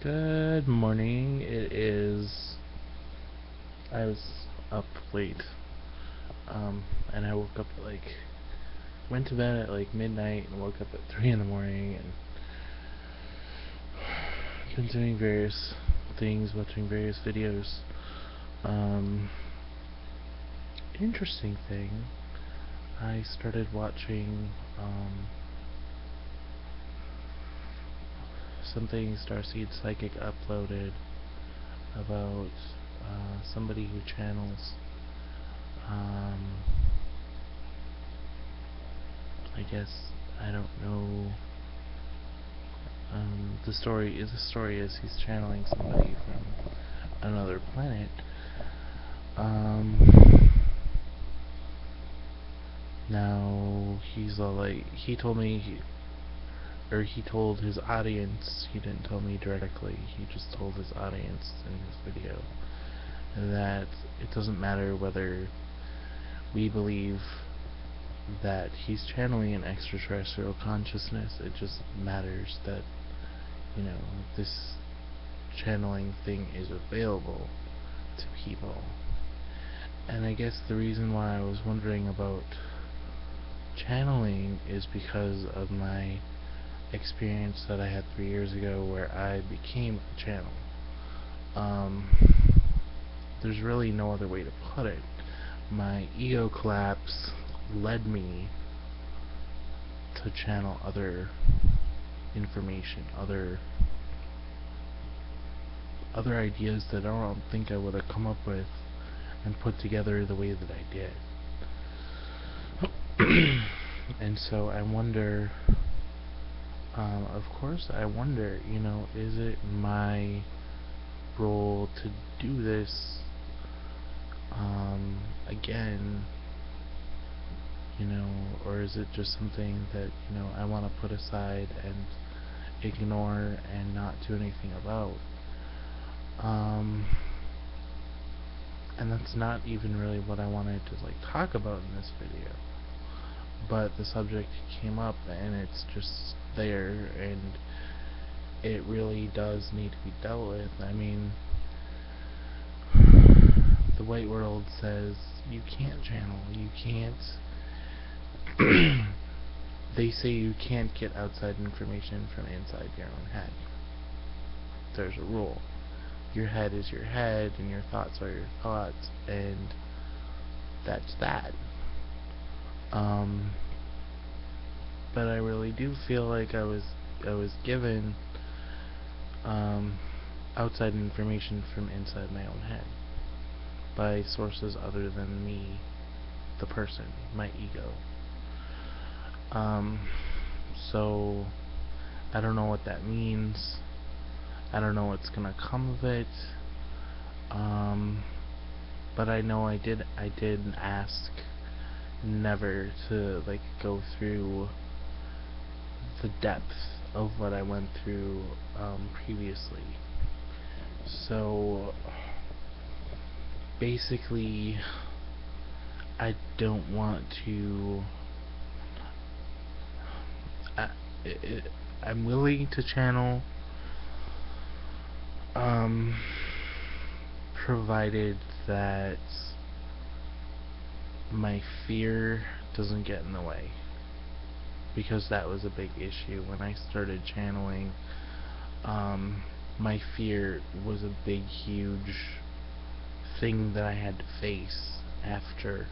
Good morning. I was up late, and I woke up at went to bed at like midnight and woke up at 3 in the morning and been doing various things, watching various videos. Um, Interesting thing, I started watching, something Starseed Psychic uploaded about somebody who channels um, I guess I don't know. The story is he's channeling somebody from another planet. Now he's all like, he told me, he told his audience. He didn't tell me directly. He just told his audience in his video that it doesn't matter whether we believe that he's channeling an extraterrestrial consciousness. It just matters that, this channeling thing is available to people. And I guess the reason why I was wondering about channeling is because of my experience that I had 3 years ago where I became a channel. There's really no other way to put it. My ego collapse led me to channel other information, other ideas that I don't think I would have come up with and put together the way that I did. And so I wonder, of course I wonder, is it my role to do this again, or is it just something that, I want to put aside and ignore and not do anything about? And that's not even really what I wanted to talk about in this video, but the subject came up and it's just there, and it really does need to be dealt with. I mean, the white world says you can't channel, you can't they say you can't get outside information from inside your own head. There's a rule. Your head is your head and your thoughts are your thoughts, and that's that. But I really do feel like I was given outside information from inside my own head by sources other than me, the person, my ego. So I don't know what that means. I don't know what's gonna come of it. But I know I did ask never to go through the depth of what I went through previously. So basically, I don't want to. I'm willing to channel, provided that my fear doesn't get in the way, because that was a big issue when I started channeling. My fear was a big, huge thing that I had to face after.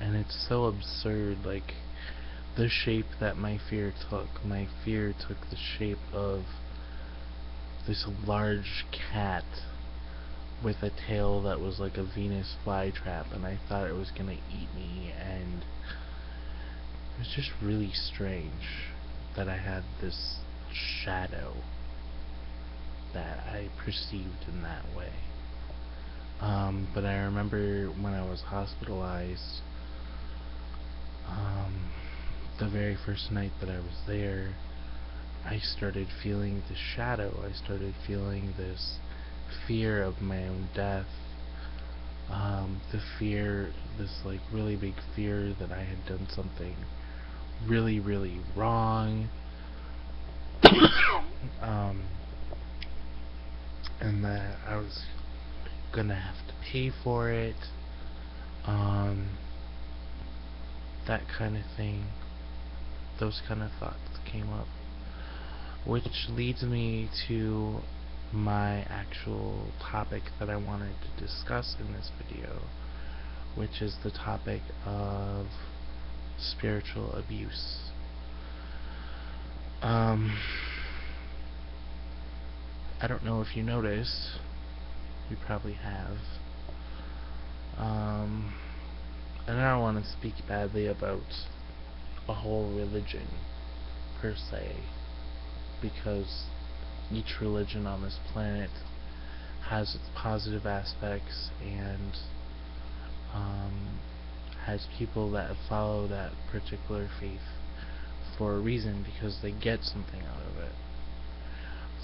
And it's so absurd, the shape that my fear took. My fear took the shape of this large cat with a tail that was like a Venus flytrap, and I thought it was gonna eat me, and it was just really strange that I had this shadow that I perceived in that way. But I remember when I was hospitalized, the very first night that I was there, I started feeling the shadow. I started feeling this fear of my own death. The fear, this really big fear that I had done something really, really wrong, um, and that I was gonna have to pay for it, that kind of thing. Those kind of thoughts came up, which leads me to my actual topic that I wanted to discuss in this video, which is the topic of spiritual abuse. I don't know if you noticed, you probably have, and I don't want to speak badly about a whole religion per se, because each religion on this planet has its positive aspects and has people that follow that particular faith for a reason, because they get something out of it.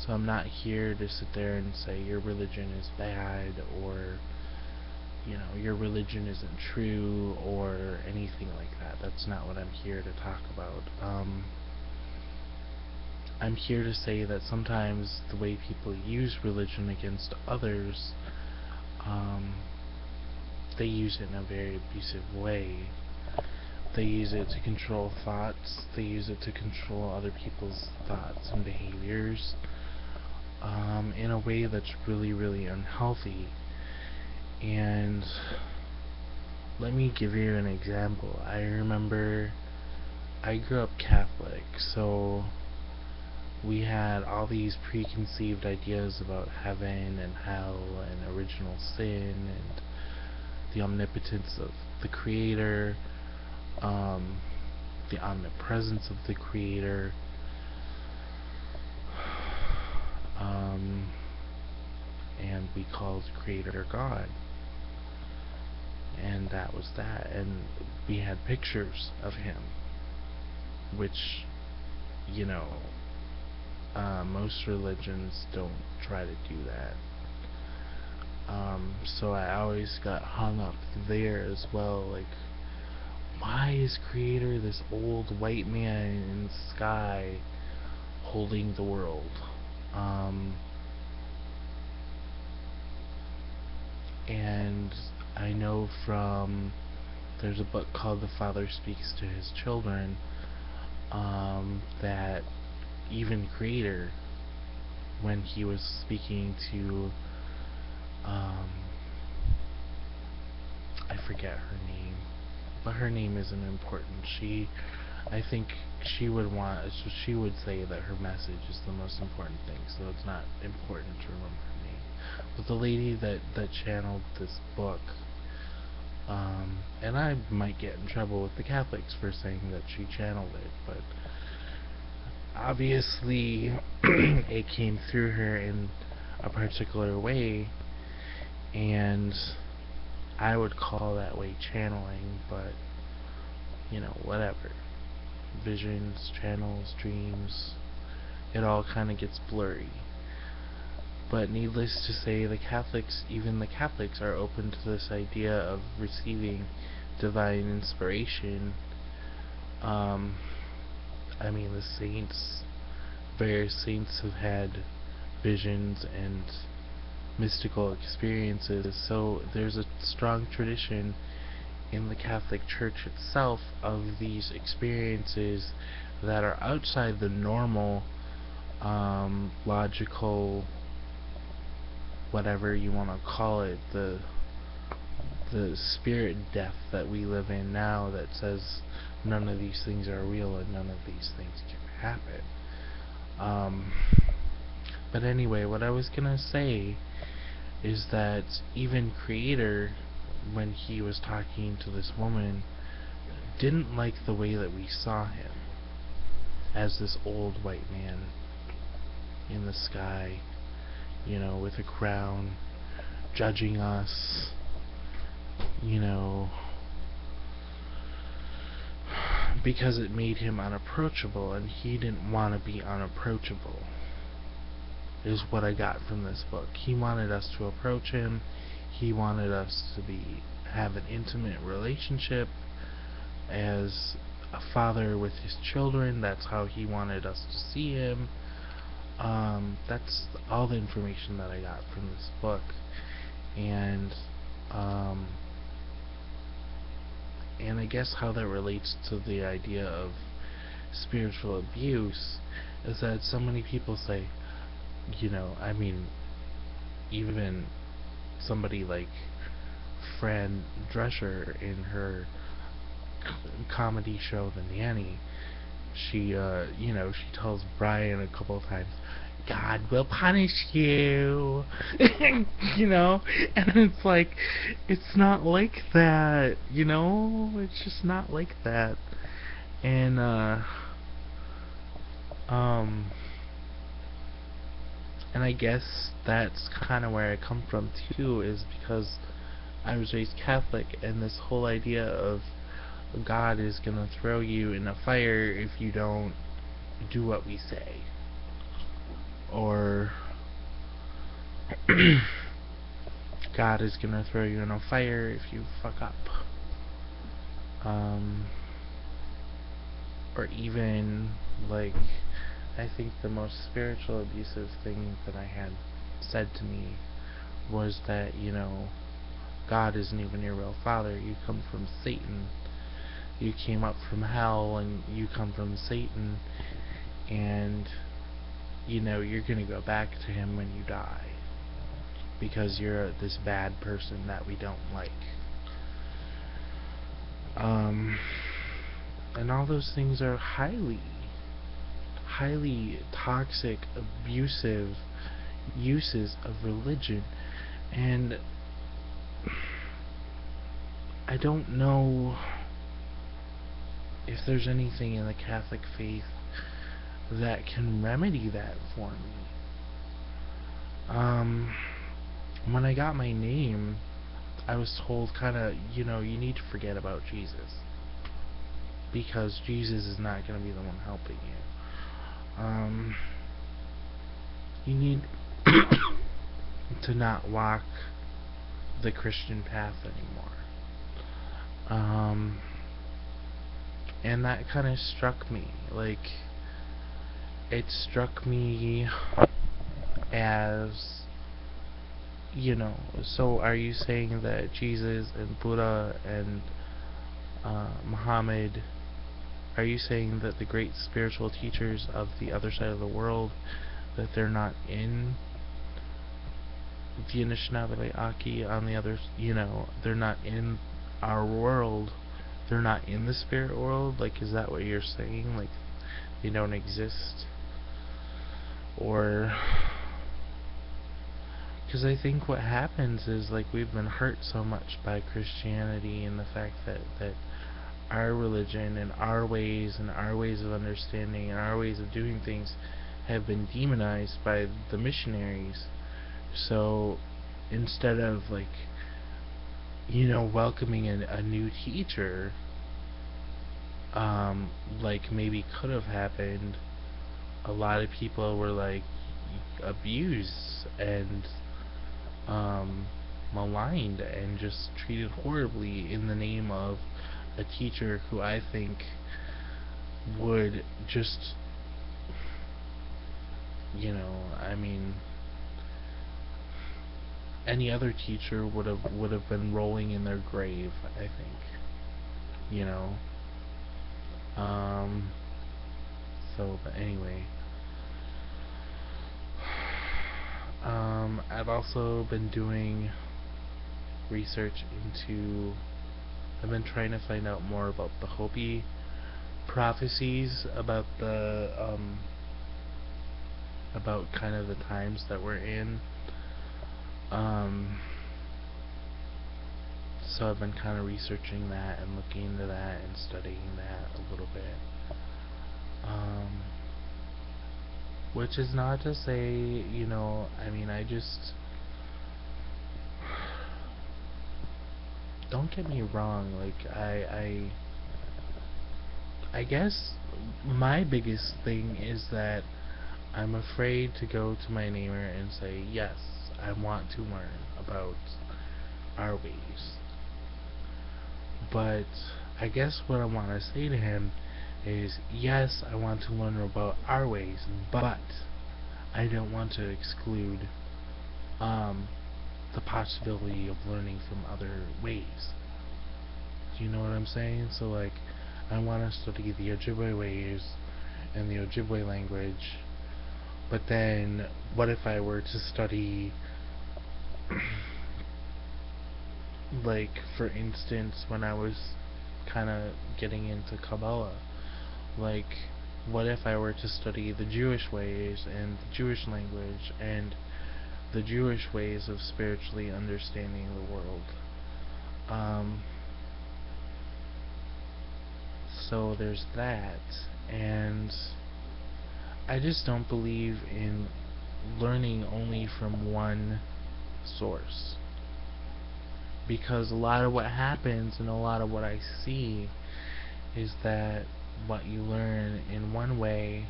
So I'm not here to sit there and say your religion is bad, or your religion isn't true, or anything like that. That's not what I'm here to talk about. I'm here to say that sometimes the way people use religion against others, they use it in a very abusive way. They use it to control thoughts. They use it to control other people's thoughts and behaviors, in a way that's really, really unhealthy. And let me give you an example. I remember I grew up Catholic, so we had all these preconceived ideas about heaven and hell and original sin and the omnipotence of the Creator, the omnipresence of the Creator, and we called Creator God. And that was that. And we had pictures of Him, which, most religions don't try to do that. So I always got hung up there as well, like, why is Creator this old white man in the sky holding the world? And I know there's a book called The Father Speaks to His Children, that even Creator, when he was speaking to, I forget her name, but her name isn't important. I think she would say that her message is the most important thing, so it's not important to remember her name. But the lady that channeled this book, and I might get in trouble with the Catholics for saying that she channeled it, but obviously it came through her in a particular way, and I would call that way channeling, but whatever. Visions, channels, dreams, it all kind of gets blurry. But needless to say, even the Catholics are open to this idea of receiving divine inspiration. The various saints have had visions and mystical experiences, so there's a strong tradition in the Catholic Church itself of these experiences that are outside the normal, logical, whatever you want to call it, the spirit death that we live in now, that says none of these things are real and none of these things can happen. But anyway, what I was gonna say is that even Creator, when he was talking to this woman, didn't like the way that we saw him as this old white man in the sky, with a crown, judging us, because it made him unapproachable, and he didn't want to be unapproachable, is what I got from this book. He wanted us to approach him. He wanted us to have an intimate relationship as a father with his children. That's how he wanted us to see him. That's all the information that I got from this book. And um, and I guess how that relates to the idea of spiritual abuse is that so many people say, I mean, even somebody like Fran Drescher in her comedy show The Nanny, she tells Brian a couple of times, God will punish you. And it's like, it's not like that, it's just not like that. And, um, and I guess that's kind of where I come from too, is because I was raised Catholic, and this whole idea of God is gonna throw you in a fire if you don't do what we say. Or God is gonna throw you in a fire if you fuck up. Or even, like, I think the most spiritual abusive thing that I had said to me was that, God isn't even your real father. You come from Satan. You came up from hell and you come from Satan, and you're gonna go back to him when you die because you're this bad person that we don't like. And all those things are highly toxic, abusive uses of religion. And I don't know if there's anything in the Catholic faith that can remedy that for me. When I got my name, I was told you need to forget about Jesus, because Jesus is not going to be the one helping you. You need to not walk the Christian path anymore. And that kind of struck me. Like, it struck me as, so are you saying that Jesus and Buddha and Muhammad, are you saying that the great spiritual teachers of the other side of the world, that they're not in the Anishinaabe Aki on the other, they're not in our world, they're not in the spirit world? Like, is that what you're saying? Like, they don't exist? Or, because I think what happens is, like, we've been hurt so much by Christianity and the fact that our religion and our ways of understanding and our ways of doing things have been demonized by the missionaries. So instead of, like, welcoming a new teacher, like maybe could have happened, a lot of people were, like, abused and maligned and just treated horribly in the name of a teacher who I think would just, I mean, any other teacher would have been rolling in their grave, I think. But anyway, I've also been doing research into, I've been trying to find out more about the Hopi prophecies, about about kind of the times that we're in. So I've been kind of researching that and looking into that and studying that a little bit. Which is not to say, I mean, I just, don't get me wrong, like, I guess my biggest thing is that I'm afraid to go to my neighbor and say, yes, I want to learn about our ways. But I guess what I want to say to him is, yes, I want to learn about our ways, but I don't want to exclude the possibility of learning from other ways. Do you know what I'm saying? So like, I want to study the Ojibwe ways and the Ojibwe language, but then what if I were to study like, for instance, when I was kind of getting into Kabbalah, like, what if I were to study the Jewish ways and the Jewish language and the Jewish ways of spiritually understanding the world? Um, so there's that, and I just don't believe in learning only from one source, because a lot of what happens and a lot of what I see is that what you learn in one way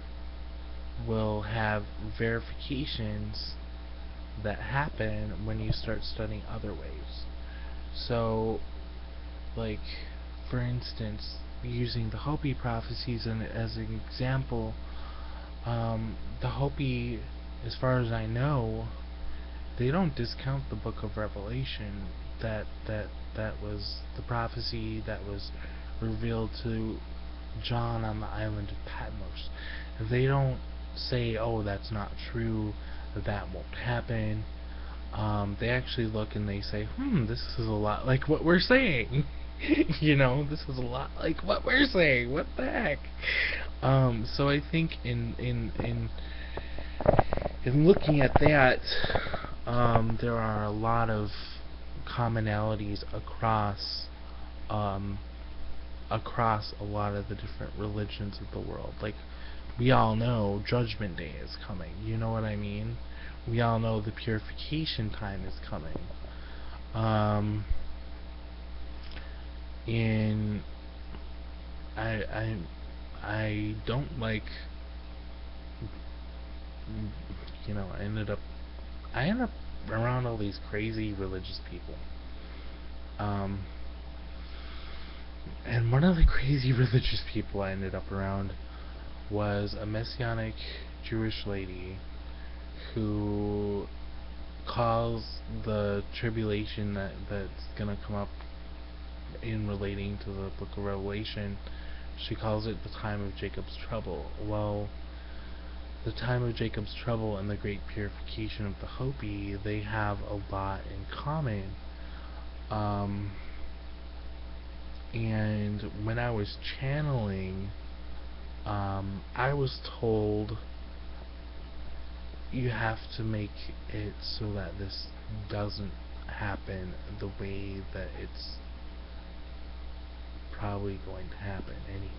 will have verifications that happen when you start studying other ways. So, like, for instance, using the Hopi prophecies as an example, the Hopi, as far as I know, they don't discount the Book of Revelation. That was the prophecy that was revealed to John on the island of Patmos. They don't say, "Oh, that's not true, that won't happen." They actually look and they say, "This is a lot like what we're saying." You know, this is a lot like what we're saying. What the heck? So I think in looking at that, there are a lot of commonalities across a lot of the different religions of the world. Like, we all know Judgment Day is coming. You know what I mean? We all know the purification time is coming. And I don't like, you know, I ended up around all these crazy religious people. And one of the crazy religious people I ended up around was a Messianic Jewish lady who calls the tribulation that's gonna come up in relating to the Book of Revelation, she calls it the time of Jacob's trouble. Well, the time of Jacob's trouble and the great purification of the Hopi, they have a lot in common. And when I was channeling, I was told you have to make it so that this doesn't happen the way that it's probably going to happen anyway.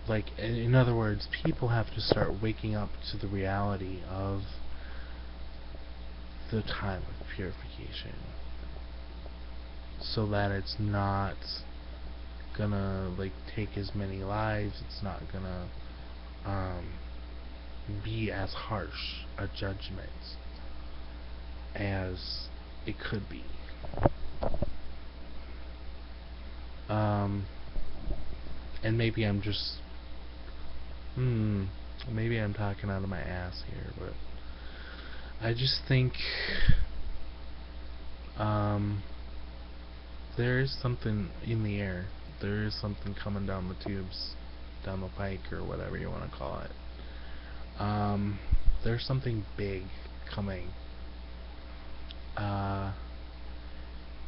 Like, in other words, people have to start waking up to the reality of the time of purification, so that it's not gonna, like, take as many lives, it's not gonna be as harsh a judgment as it could be. And maybe I'm just maybe I'm talking out of my ass here, but I just think there is something in the air. There is something coming down the tubes, down the pike, or whatever you want to call it. There's something big coming.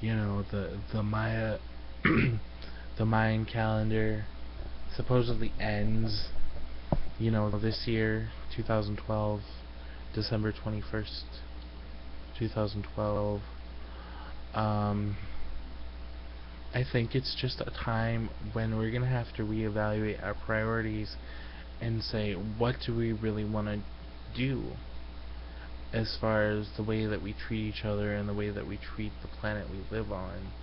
You know, the Maya the Mayan calendar supposedly ends, you know, this year, 2012, December 21st, 2012. I think it's just a time when we're gonna have to reevaluate our priorities and say, what do we really want to do as far as the way that we treat each other and the way that we treat the planet we live on,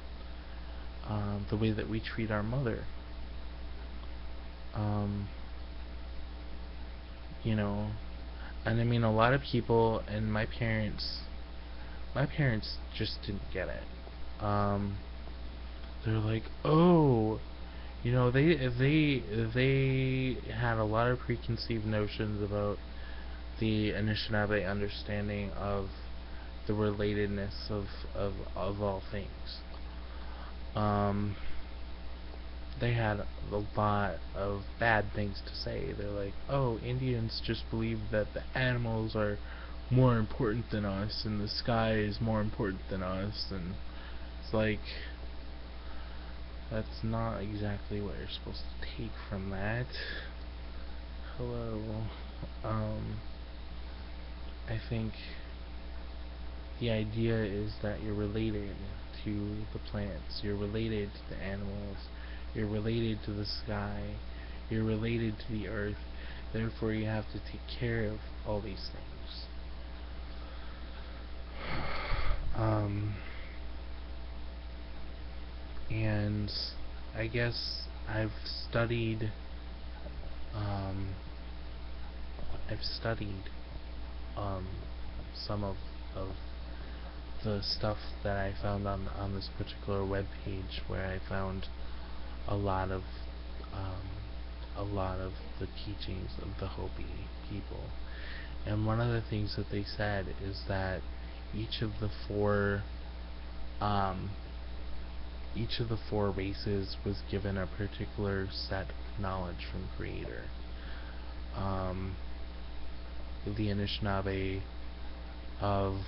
the way that we treat our mother. You know, and I mean, a lot of people, and my parents just didn't get it. They're like, "Oh, You know, they had a lot of preconceived notions about the Anishinaabe understanding of the relatedness of all things. Um, they had a lot of bad things to say. They're like, oh, Indians just believe that the animals are more important than us, and the sky is more important than us, and it's like, that's not exactly what you're supposed to take from that. Hello. I think the idea is that you're related to the plants, you're related to the animals, you're related to the sky, you're related to the earth, therefore you have to take care of all these things. And I guess um, I've studied some of the stuff that I found on this particular web page, where I found a lot of um, a lot of the teachings of the Hopi people. And one of the things that they said is that each of the four um, each of the four races was given a particular set of knowledge from Creator. The Anishinaabe of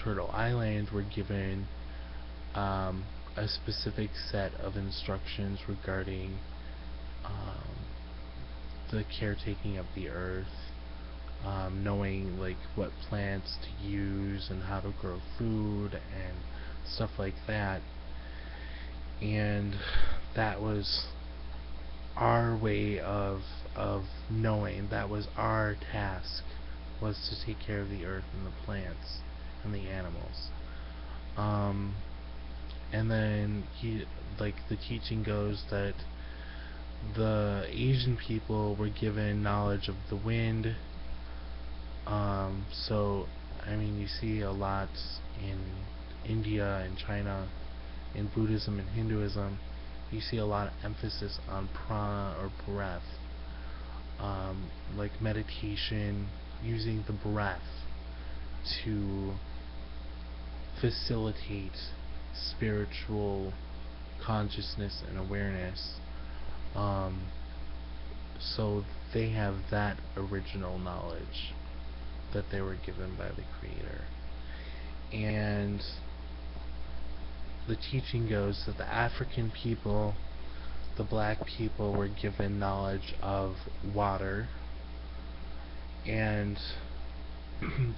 Turtle Island were given a specific set of instructions regarding the caretaking of the earth, knowing like what plants to use and how to grow food and stuff like that. And that was our way of knowing. That was our task, was to take care of the earth and the plants and the animals. And then the teaching goes that the Asian people were given knowledge of the wind. So I mean, you see a lot in India and China, in Buddhism and Hinduism. You see a lot of emphasis on prana or breath, like meditation, using the breath to facilitate spiritual consciousness and awareness. So they have that original knowledge that they were given by the Creator. And the teaching goes that the African people, the black people, were given knowledge of water, and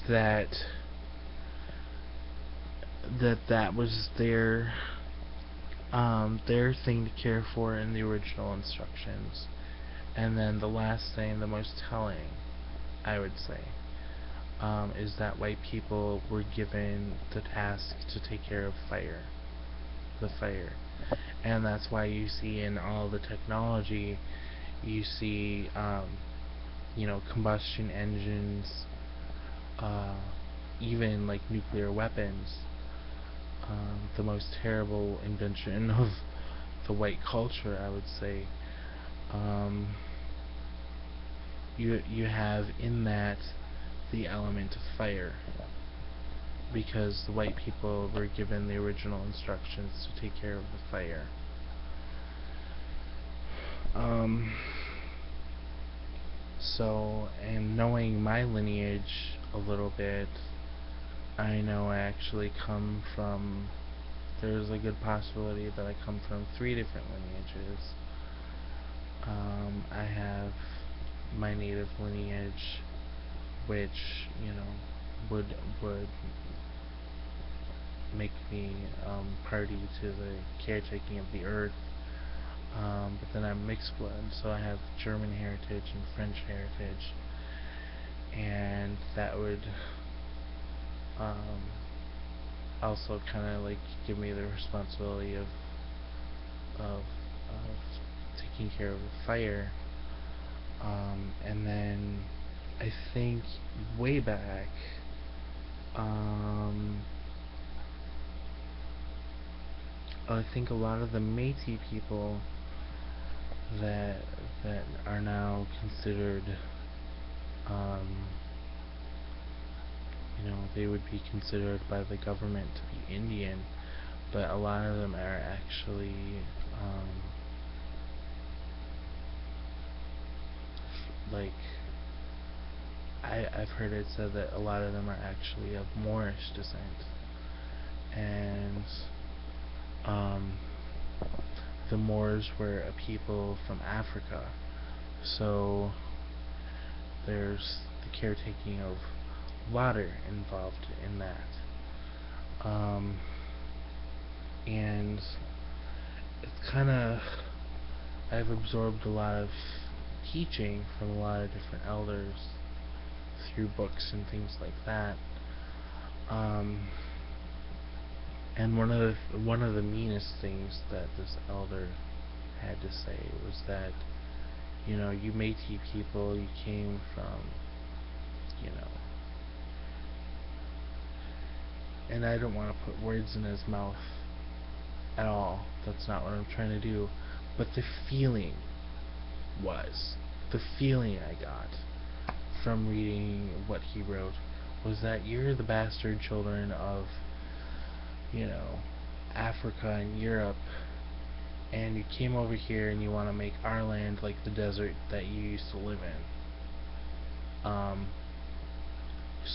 that was their thing to care for in the original instructions. And then the last thing, the most telling, I would say, is that white people were given the task to take care of the fire. And that's why you see in all the technology, you see, combustion engines, even like nuclear weapons. The most terrible invention of the white culture, I would say. You have in that the element of fire, because the white people were given the original instructions to take care of the fire. So, and knowing my lineage a little bit, I know I actually come from, there's a good possibility that I come from 3 different lineages. I have my native lineage, which, would make me party to the caretaking of the earth. But then I'm mixed blood, so I have German heritage and French heritage, and that would also kind of like give me the responsibility of taking care of the fire. And then I think way back, I think a lot of the Métis people that that are now considered, um, they would be considered by the government to be Indian, but a lot of them are actually, like, I've heard it said that a lot of them are actually of Moorish descent, and um, the Moors were a people from Africa, so there's the caretaking of water involved in that. Um, and it's kind of, I've absorbed a lot of teaching from a lot of different elders through books and things like that. Um, and one of the meanest things that this elder had to say was that, you Métis people, you came from, you know, and I don't want to put words in his mouth at all. That's not what I'm trying to do. But was, the feeling I got from reading what he wrote was that you're the bastard children of, Africa and Europe, and you came over here and you want to make our land like the desert that you used to live in.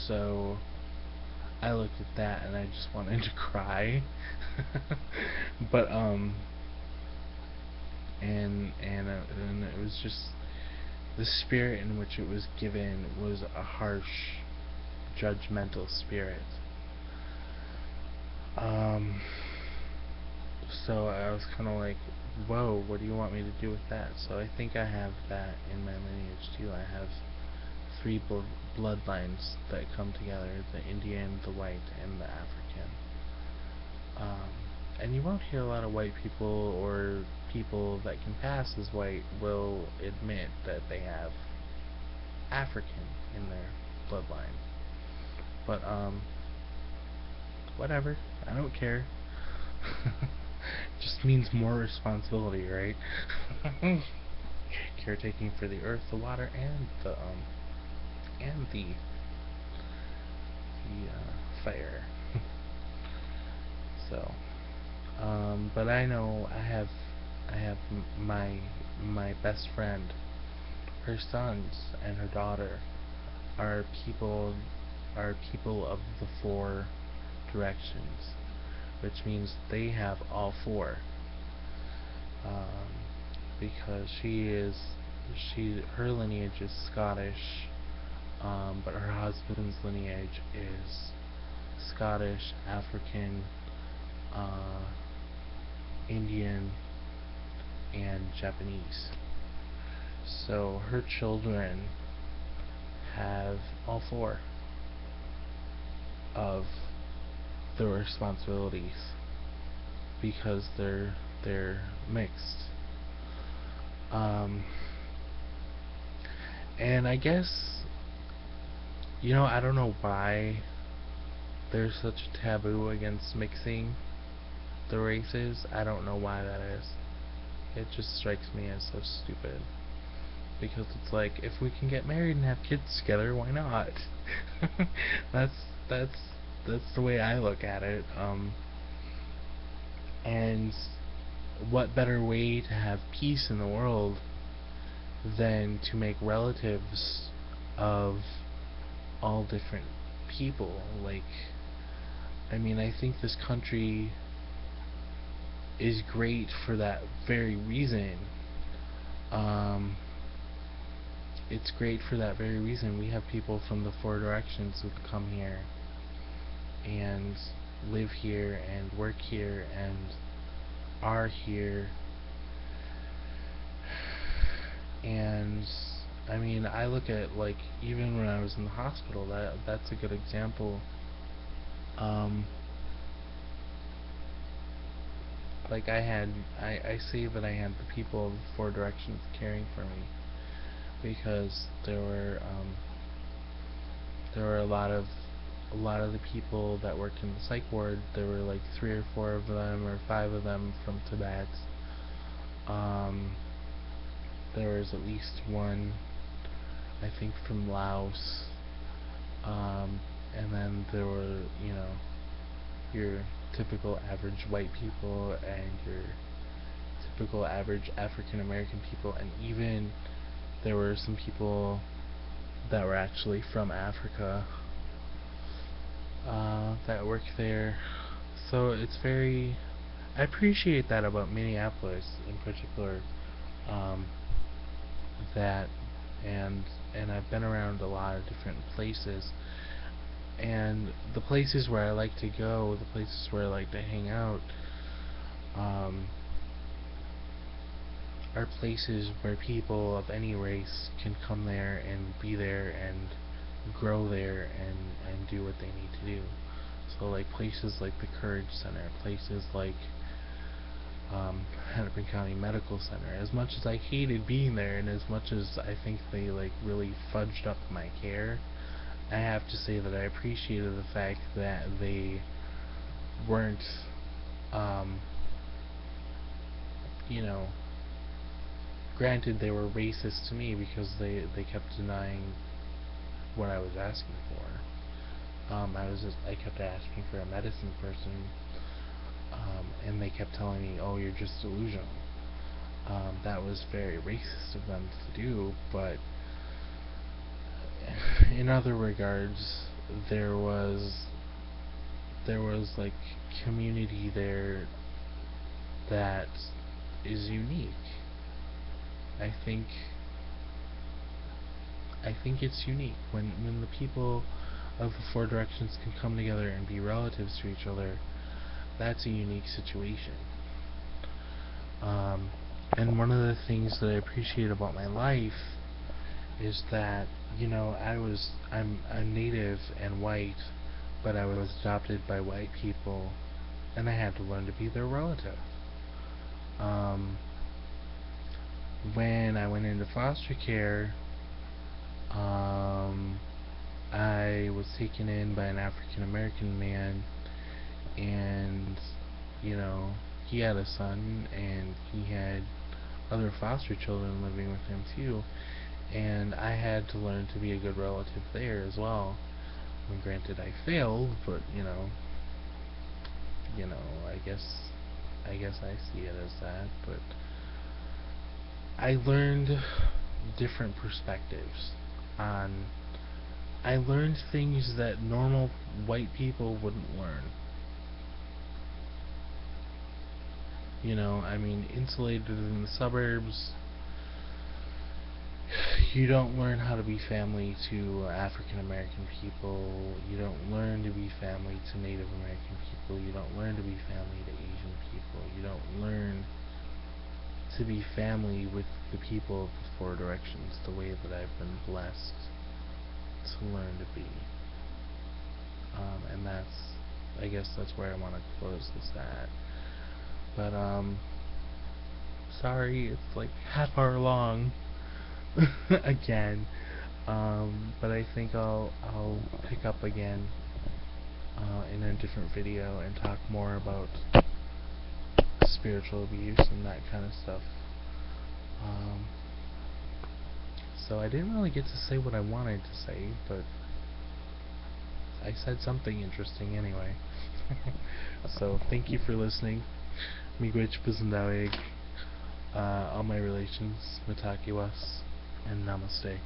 So I looked at that and I just wanted to cry. But and it was just the spirit in which it was given was a harsh, judgmental spirit. So I was kind of like, whoa, what do you want me to do with that? So I think I have that in my lineage too. I have three bloodlines that come together: the Indian, the white, and the African. Um, and you won't hear a lot of white people or people that can pass as white will admit that they have African in their bloodline. But whatever. I don't care. Just means more responsibility, right? Caretaking for the earth, the water, and the fire. So, but I know I have my best friend. Her sons and her daughter are people of the four directions, which means they have all four. Um, because her lineage is Scottish, but her husband's lineage is Scottish, African, uh, Indian, and Japanese. So her children have all four of the responsibilities because they're mixed. Um, and I guess, I don't know why there's such a taboo against mixing the races. I don't know why that is. It just strikes me as so stupid. Because it's like, if we can get married and have kids together, why not? that's that's that's the way I look at it. And what better way to have peace in the world than to make relatives of all different people? Like, I mean, I think this country is great for that very reason. It's great for that very reason. We have people from the four directions who come here and live here and work here and are here. And I mean, I look at, like, even when I was in the hospital, that's a good example. Like, I say that I had the people of the four directions caring for me because there were a lot of the people that worked in the psych ward. There were like 3 or 4 of them or 5 of them from Tibet. there was at least one, I think, from Laos, and then there were, your typical average white people and your typical average African American people, and even there were some people that were actually from Africa that work there. So it's very, I appreciate that about Minneapolis in particular, um, that and I've been around a lot of different places, and the places where I like to go, the places where I like to hang out, um, are places where people of any race can come there and be there and grow there and do what they need to do. So like places like the Courage Center, places like Hennepin County Medical Center. As much as I hated being there, and as much as I think they like really fudged up my care, I have to say that I appreciated the fact that they weren't, you know, granted they were racist to me because they kept denying what I was asking for. I kept asking for a medicine person, and they kept telling me, "Oh, you're just delusional." That was very racist of them to do, but in other regards, there was like community there that is unique. I think it's unique when the people of the Four Directions can come together and be relatives to each other. That's a unique situation. And one of the things that I appreciate about my life is that, I'm native and white, but I was adopted by white people, and I had to learn to be their relative. When I went into foster care, I was taken in by an African American man, and he had a son, and he had other foster children living with him too, and I had to learn to be a good relative there as well. I mean, granted, I failed, but I guess I see it as that. But I learned different perspectives on. I learned things that normal white people wouldn't learn. I mean, insulated in the suburbs, you don't learn how to be family to African American people. You don't learn to be family to Native American people. You don't learn to be family to Asian people. You don't learn to be family with the people of the Four Directions the way that I've been blessed to learn to be. And I guess that's where I want to close this at. But, sorry, it's like half hour long. Again. But I think I'll pick up again in a different video and talk more about spiritual abuse and that kind of stuff. So I didn't really get to say what I wanted to say, but I said something interesting anyway. So thank you for listening. Miigwech Puzendawig, all my relations, Mitakiwas, and Namaste.